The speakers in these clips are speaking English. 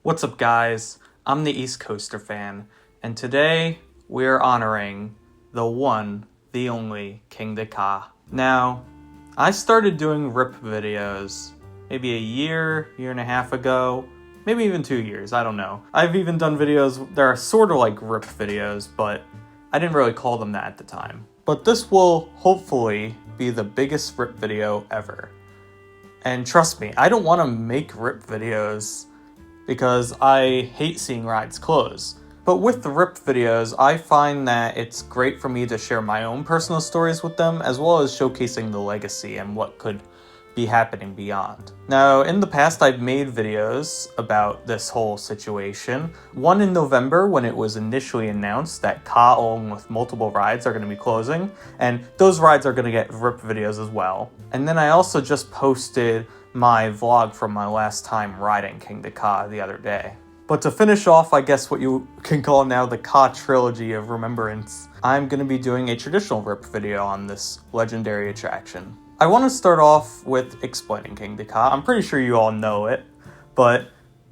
What's up, guys? I'm the East Coaster fan, and today we're honoring the one, the only Kingda Ka. Now, I started doing RIP videos maybe a year and a half ago, maybe even 2 years, I don't know. I've even done videos that are sort of like RIP videos, but I didn't really call them that at the time. But this will hopefully be the biggest RIP video ever. And trust me, I don't want to make RIP videos because I hate seeing rides close. But with the RIP videos, I find that it's great for me to share my own personal stories with them, as well as showcasing the legacy and what could be happening beyond. Now, in the past, I've made videos about this whole situation. One in November, when it was initially announced that Ka, along with multiple rides, are going to be closing, and those rides are going to get RIP videos as well. And then I also just posted my vlog from my last time riding Kingda Ka the other day. But to finish off, I guess what you can call now the Ka trilogy of remembrance, I'm going to be doing a traditional RIP video on this legendary attraction. I want to start off with explaining Kingda Ka. I'm pretty sure you all know it, but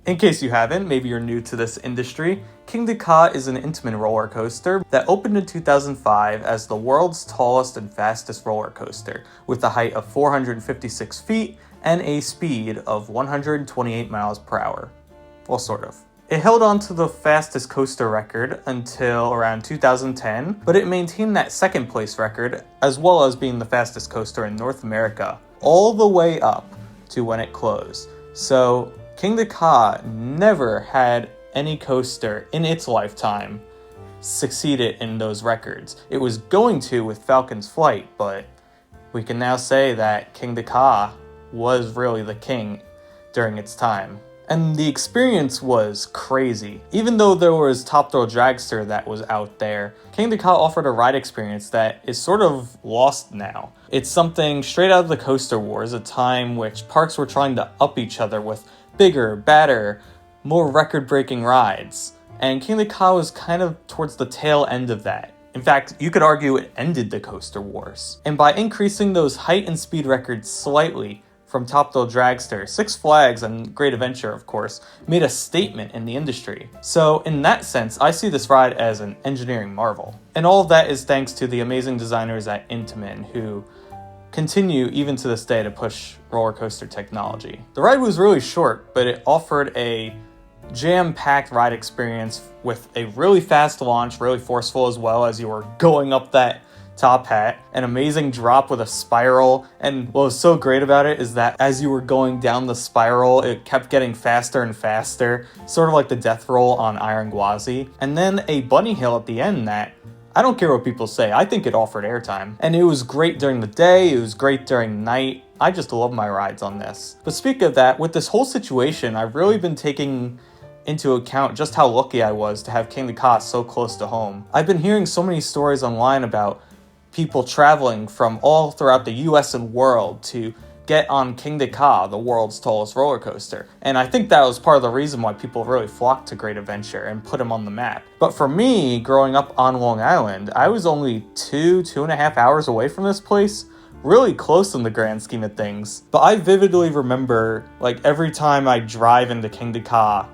in case you haven't, maybe you're new to this industry, Kingda Ka is an Intamin roller coaster that opened in 2005 as the world's tallest and fastest roller coaster, with a height of 456 feet and a speed of 128 miles per hour. Well, sort of. It held on to the fastest coaster record until around 2010, but it maintained that second place record as well as being the fastest coaster in North America, all the way up to when it closed. So Kingda Ka never had any coaster in its lifetime succeeded in those records. It was going to with Falcon's Flight, but we can now say that Kingda Ka was really the king during its time. And the experience was crazy. Even though there was Top Thrill Dragster that was out there, Kingda Ka offered a ride experience that is sort of lost now. It's something straight out of the Coaster Wars, a time which parks were trying to up each other with bigger, badder, more record-breaking rides. And Kingda Ka was kind of towards the tail end of that. In fact, you could argue it ended the Coaster Wars. And by increasing those height and speed records slightly, from Top Thrill Dragster, Six Flags, and Great Adventure, of course, made a statement in the industry. So in that sense, I see this ride as an engineering marvel. And all of that is thanks to the amazing designers at Intamin, who continue even to this day to push roller coaster technology. The ride was really short, but it offered a jam-packed ride experience with a really fast launch, really forceful as well as you were going up that top hat, an amazing drop with a spiral, and what was so great about it is that as you were going down the spiral, it kept getting faster and faster, sort of like the death roll on Iron Gwazi, and then a bunny hill at the end that, I don't care what people say, I think it offered airtime. And it was great during the day, it was great during night, I just love my rides on this. But speaking of that, with this whole situation, I've really been taking into account just how lucky I was to have Kingda Ka so close to home. I've been hearing so many stories online about people traveling from all throughout the US and world to get on Kingda Ka, the world's tallest roller coaster. And I think that was part of the reason why people really flocked to Great Adventure and put him on the map. But for me, growing up on Long Island, I was only 2.5 hours away from this place. Really close in the grand scheme of things. But I vividly remember, like, every time I drive into Kingda Ka,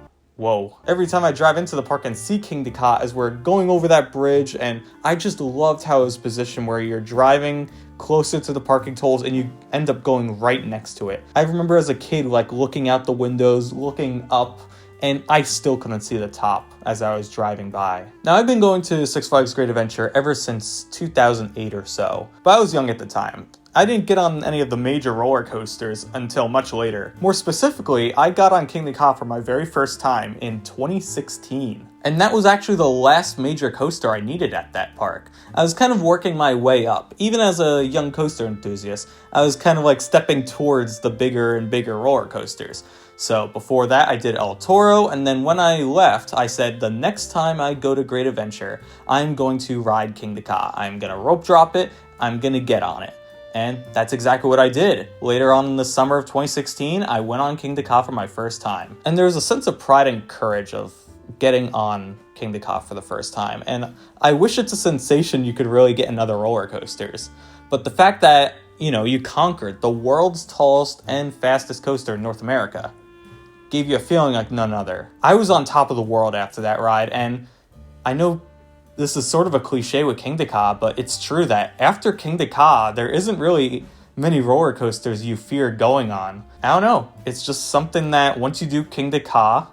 every time I drive into the park and see Kingda Ka as we're going over that bridge, and I just loved how it was positioned where you're driving closer to the parking tolls and you end up going right next to it. I remember as a kid, like, looking out the windows, looking up, and I still couldn't see the top as I was driving by. Now, I've been going to Six Flags Great Adventure ever since 2008 or so, but I was young at the time. I didn't get on any of the major roller coasters until much later. More specifically, I got on Kingda Ka for my very first time in 2016. And that was actually the last major coaster I needed at that park. I was kind of working my way up. Even as a young coaster enthusiast, I was kind of like stepping towards the bigger and bigger roller coasters. So before that, I did El Toro, and then when I left, I said the next time I go to Great Adventure, I'm going to ride Kingda Ka. I'm gonna rope drop it, I'm gonna get on it. And that's exactly what I did. Later on in the summer of 2016, I went on Kingda Ka for my first time. And there's a sense of pride and courage of getting on Kingda Ka for the first time. And I wish it's a sensation you could really get in other roller coasters. But the fact that, you conquered the world's tallest and fastest coaster in North America, gave you a feeling like none other. I was on top of the world after that ride, and I know this is sort of a cliche with Kingda Ka, but it's true that after Kingda Ka, there isn't really many roller coasters you fear going on. I don't know. It's just something that once you do Kingda Ka,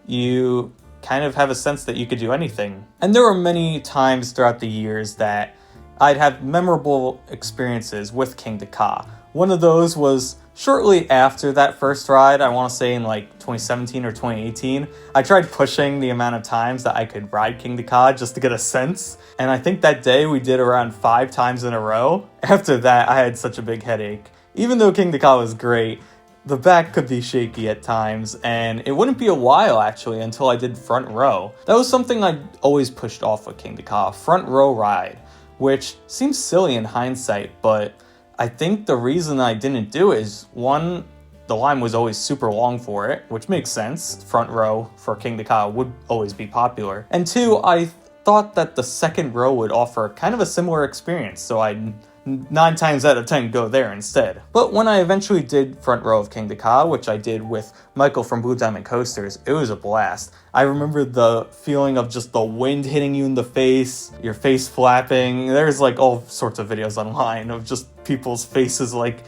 you kind of have a sense that you could do anything. And there were many times throughout the years that I'd have memorable experiences with Kingda Ka. One of those was shortly after that first ride, I want to say in like 2017 or 2018, I tried pushing the amount of times that I could ride Kingda Ka just to get a sense. And I think that day we did around 5 times in a row. After that, I had such a big headache. Even though Kingda Ka was great, the back could be shaky at times, and it wouldn't be a while actually until I did front row. That was something I always pushed off with Kingda Ka, front row ride, which seems silly in hindsight, but I think the reason I didn't do it is, one, the line was always super long for it, which makes sense. Front row for Kingda Ka would always be popular. And two, I thought that the second row would offer kind of a similar experience, so I'd 9 times out of 10 go there instead. But when I eventually did front row of Kingda Ka, which I did with Michael from Blue Diamond Coasters, it was a blast. I remember the feeling of just the wind hitting you in the face, your face flapping. There's like all sorts of videos online of just people's faces like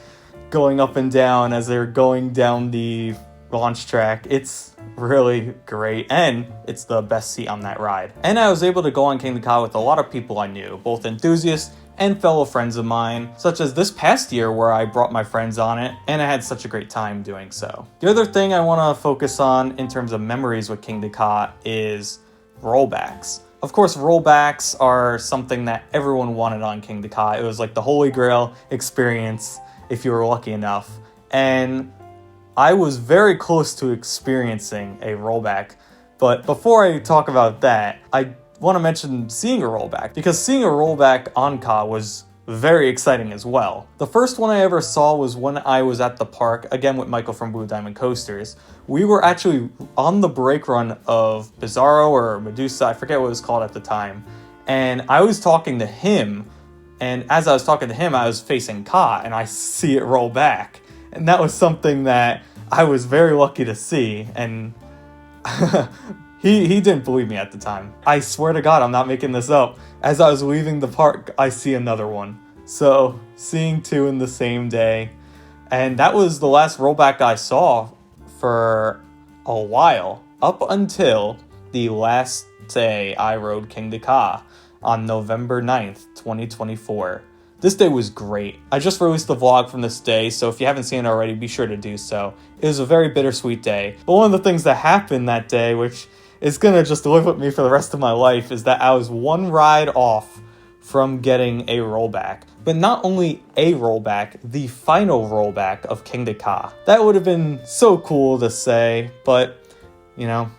going up and down as they're going down the launch track. It's really great, and it's the best seat on that ride. And I was able to go on Kingda Ka with a lot of people I knew, both enthusiasts and fellow friends of mine, such as this past year where I brought my friends on it, and I had such a great time doing so. The other thing I want to focus on in terms of memories with Kingda Ka is rollbacks. Of course, rollbacks are something that everyone wanted on Kingda Ka. It was like the holy grail experience if you were lucky enough. And I was very close to experiencing a rollback. But before I talk about that, I want to mention seeing a rollback, because seeing a rollback on Ka was very exciting as well. The first one I ever saw was when I was at the park, again with Michael from Blue Diamond Coasters. We were actually on the brake run of Bizarro or Medusa, I forget what it was called at the time, and I was talking to him, and as I was talking to him, I was facing Ka, and I see it roll back. And that was something that I was very lucky to see, and He didn't believe me at the time. I swear to God, I'm not making this up. As I was leaving the park, I see another one. So, seeing 2 in the same day. And that was the last rollback I saw for a while. Up until the last day I rode Kingda Ka on November 9th, 2024. This day was great. I just released the vlog from this day, so if you haven't seen it already, be sure to do so. It was a very bittersweet day. But one of the things that happened that day, which is gonna just live with me for the rest of my life, is that I was one ride off from getting a rollback. But not only a rollback, the final rollback of Kingda Ka. That would have been so cool to say, but, you know,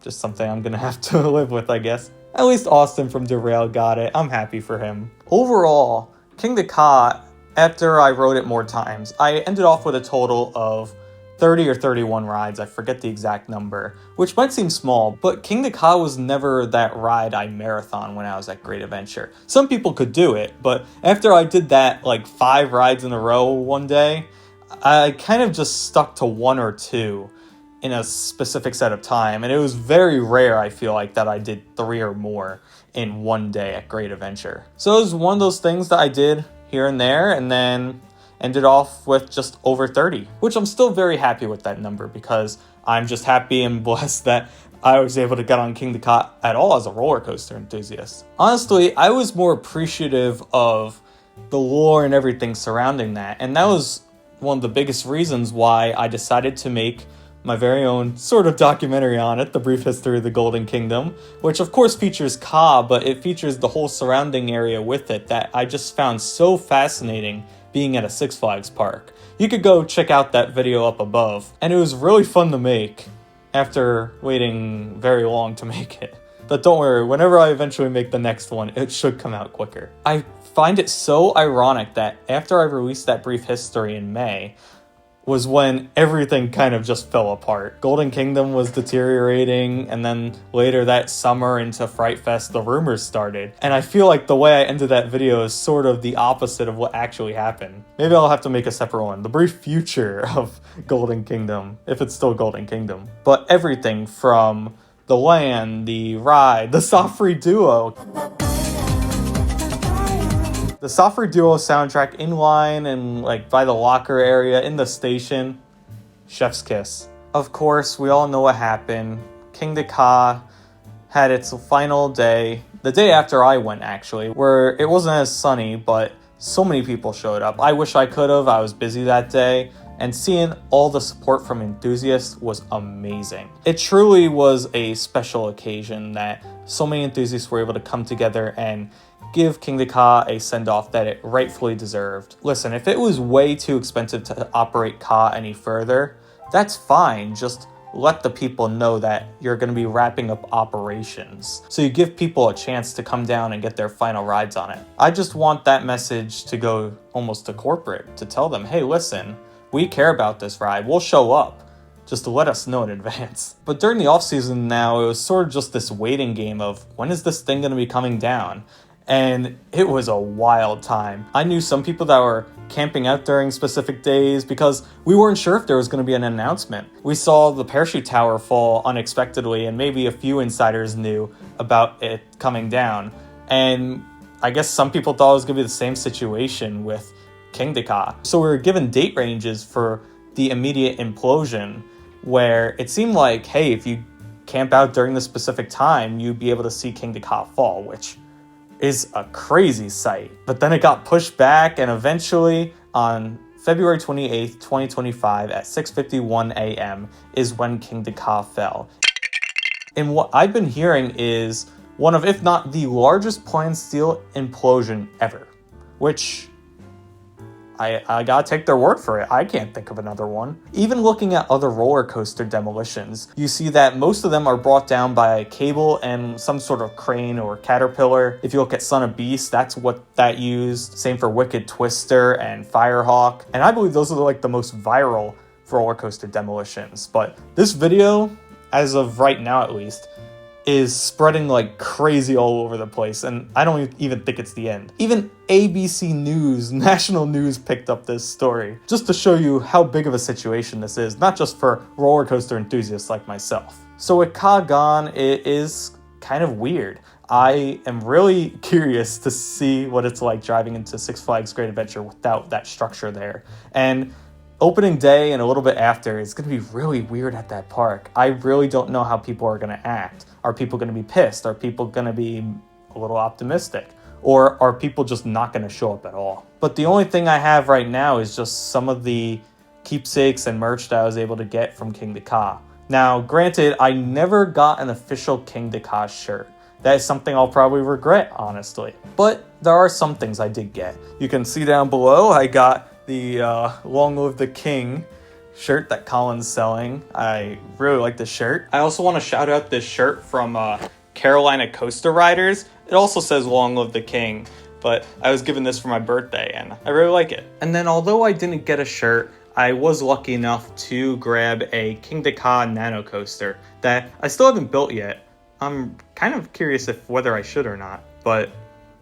just something I'm gonna have to live with, I guess. At least Austin from Derail got it. I'm happy for him. Overall, Kingda Ka, after I rode it more times, I ended off with a total of 30 or 31 rides, I forget the exact number, which might seem small, but Kingda Ka was never that ride I marathon when I was at Great Adventure. Some people could do it, but after I did that like 5 rides in a row one day, I kind of just stuck to 1 or 2 in a specific set of time, and it was very rare, I feel like, that I did 3 or more in one day at Great Adventure. So it was one of those things that I did here and there, and then ended off with just over 30, which I'm still very happy with that number, because I'm just happy and blessed that I was able to get on Kingda Ka at all as a roller coaster enthusiast. Honestly, I was more appreciative of the lore and everything surrounding that, and that was one of the biggest reasons why I decided to make my very own sort of documentary on it, The Brief History of the Golden Kingdom, which of course features Ka, but it features the whole surrounding area with it that I just found so fascinating being at a Six Flags park. You could go check out that video up above, and it was really fun to make after waiting very long to make it. But don't worry, whenever I eventually make the next one, it should come out quicker. I find it so ironic that after I released that brief history in May, was when everything kind of just fell apart. Golden Kingdom was deteriorating, and then later that summer into Fright Fest, the rumors started. And I feel like the way I ended that video is sort of the opposite of what actually happened. Maybe I'll have to make a separate one. The brief future of Golden Kingdom, if it's still Golden Kingdom. But everything from the land, the ride, the Sofri Duo. The Sofri Duo soundtrack in line and like by the locker area in the station, chef's kiss. Of course, we all know what happened. Kingda Ka had its final day, the day after I went actually, where it wasn't as sunny, but so many people showed up. I wish I could have, I was busy that day, and seeing all the support from enthusiasts was amazing. It truly was a special occasion that so many enthusiasts were able to come together and give Kingda Ka a send-off that it rightfully deserved. Listen, if it was way too expensive to operate Ka any further, that's fine. Just let the people know that you're going to be wrapping up operations, so you give people a chance to come down and get their final rides on it. I just want that message to go almost to corporate, to tell them, hey, listen, we care about this ride, we'll show up. Just to let us know in advance. But during the off-season now, it was sort of just this waiting game of when is this thing going to be coming down? And it was a wild time. I knew some people that were camping out during specific days because we weren't sure if there was going to be an announcement. We saw the parachute tower fall unexpectedly, and maybe a few insiders knew about it coming down. And I guess some people thought it was going to be the same situation with Kingda Ka. So we were given date ranges for the immediate implosion, where it seemed like, hey, if you camp out during this specific time, you'd be able to see Kingda Ka fall, which is a crazy sight. But then it got pushed back, and eventually on February 28th, 2025 at 6:51 a.m. is when Kingda Ka fell. And what I've been hearing is one of, if not the largest planned steel implosion ever, which I gotta take their word for it. I can't think of another one. Even looking at other roller coaster demolitions, you see that most of them are brought down by a cable and some sort of crane or caterpillar. If you look at Son of Beast, that's what that used. Same for Wicked Twister and Firehawk. And I believe those are like the most viral roller coaster demolitions. But this video, as of right now at least, is spreading like crazy all over the place, and I don't even think it's the end. Even ABC News, national news, picked up this story, just to show you how big of a situation this is, not just for roller coaster enthusiasts like myself. So with Ka gone, it is kind of weird. I am really curious to see what it's like driving into Six Flags Great Adventure without that structure there. And opening day and a little bit after is going to be really weird at that park. I really don't know how people are going to act. Are people going to be pissed? Are people going to be a little optimistic? Or are people just not going to show up at all? But the only thing I have right now is just some of the keepsakes and merch that I was able to get from Kingda Ka. Now, granted, I never got an official Kingda Ka shirt. That is something I'll probably regret, honestly. But there are some things I did get. You can see down below, I got the Long Live the King shirt that Colin's selling. I really like this shirt. I also want to shout out this shirt from Carolina Coaster Riders. It also says Long Live the King, but I was given this for my birthday and I really like it. And then although I didn't get a shirt, I was lucky enough to grab a Kingda Ka nano coaster that I still haven't built yet. I'm kind of curious whether I should or not, but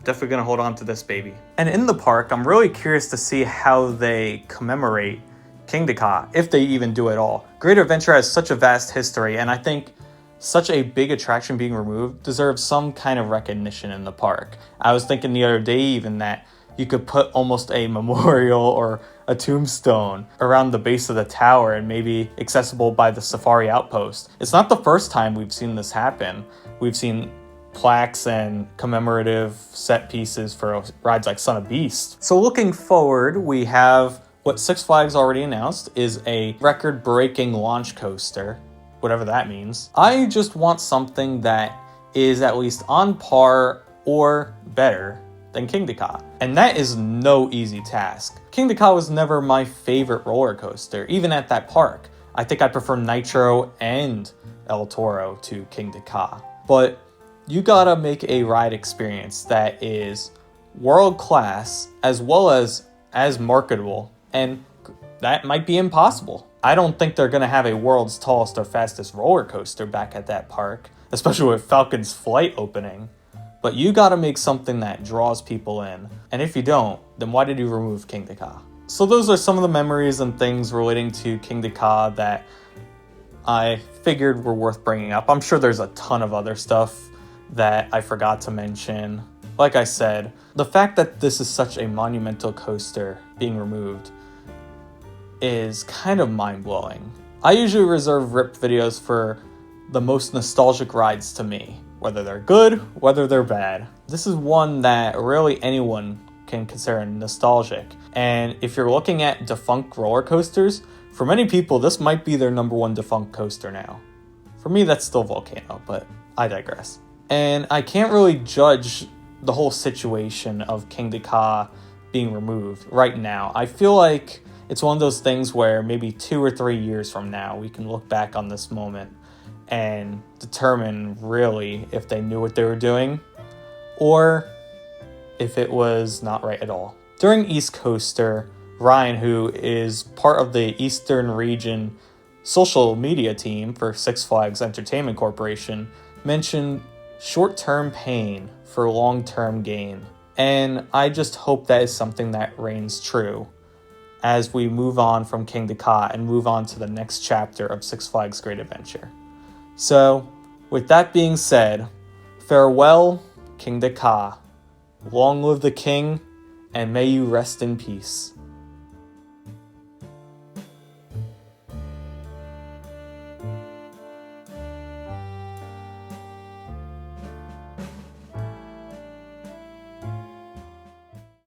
definitely gonna hold on to this baby. And in the park, I'm really curious to see how they commemorate Kingda Ka, if they even do at all. Great Adventure has such a vast history, and I think such a big attraction being removed deserves some kind of recognition in the park. I was thinking the other day even that you could put almost a memorial or a tombstone around the base of the tower and maybe accessible by the Safari Outpost. It's not the first time we've seen this happen. We've seen plaques and commemorative set pieces for rides like Son of Beast. So looking forward, we have what Six Flags already announced is a record-breaking launch coaster, whatever that means. I just want something that is at least on par or better than Kingda Ka. And that is no easy task. Kingda Ka was never my favorite roller coaster, even at that park. I think I prefer Nitro and El Toro to Kingda Ka. But you gotta make a ride experience that is world-class as well as marketable. And that might be impossible. I don't think they're going to have a world's tallest or fastest roller coaster back at that park, especially with Falcon's Flight opening. But you got to make something that draws people in. And if you don't, then why did you remove Kingda Ka? So those are some of the memories and things relating to Kingda Ka that I figured were worth bringing up. I'm sure there's a ton of other stuff that I forgot to mention. Like I said, the fact that this is such a monumental coaster being removed is kind of mind-blowing. I usually reserve RIP videos for the most nostalgic rides to me, whether they're good, whether they're bad. This is one that really anyone can consider nostalgic. And if you're looking at defunct roller coasters, for many people, this might be their number one defunct coaster now. For me, that's still Volcano, but I digress. And I can't really judge the whole situation of Kingda Ka being removed right now. I feel like it's one of those things where maybe 2 or 3 years from now, we can look back on this moment and determine really if they knew what they were doing or if it was not right at all. During East Coaster, Ryan, who is part of the Eastern Region social media team for Six Flags Entertainment Corporation, mentioned short-term pain for long-term gain. And I just hope that is something that reigns true as we move on from Kingda Ka and move on to the next chapter of Six Flags Great Adventure. So, with that being said, farewell, Kingda Ka. Long live the king, and may you rest in peace.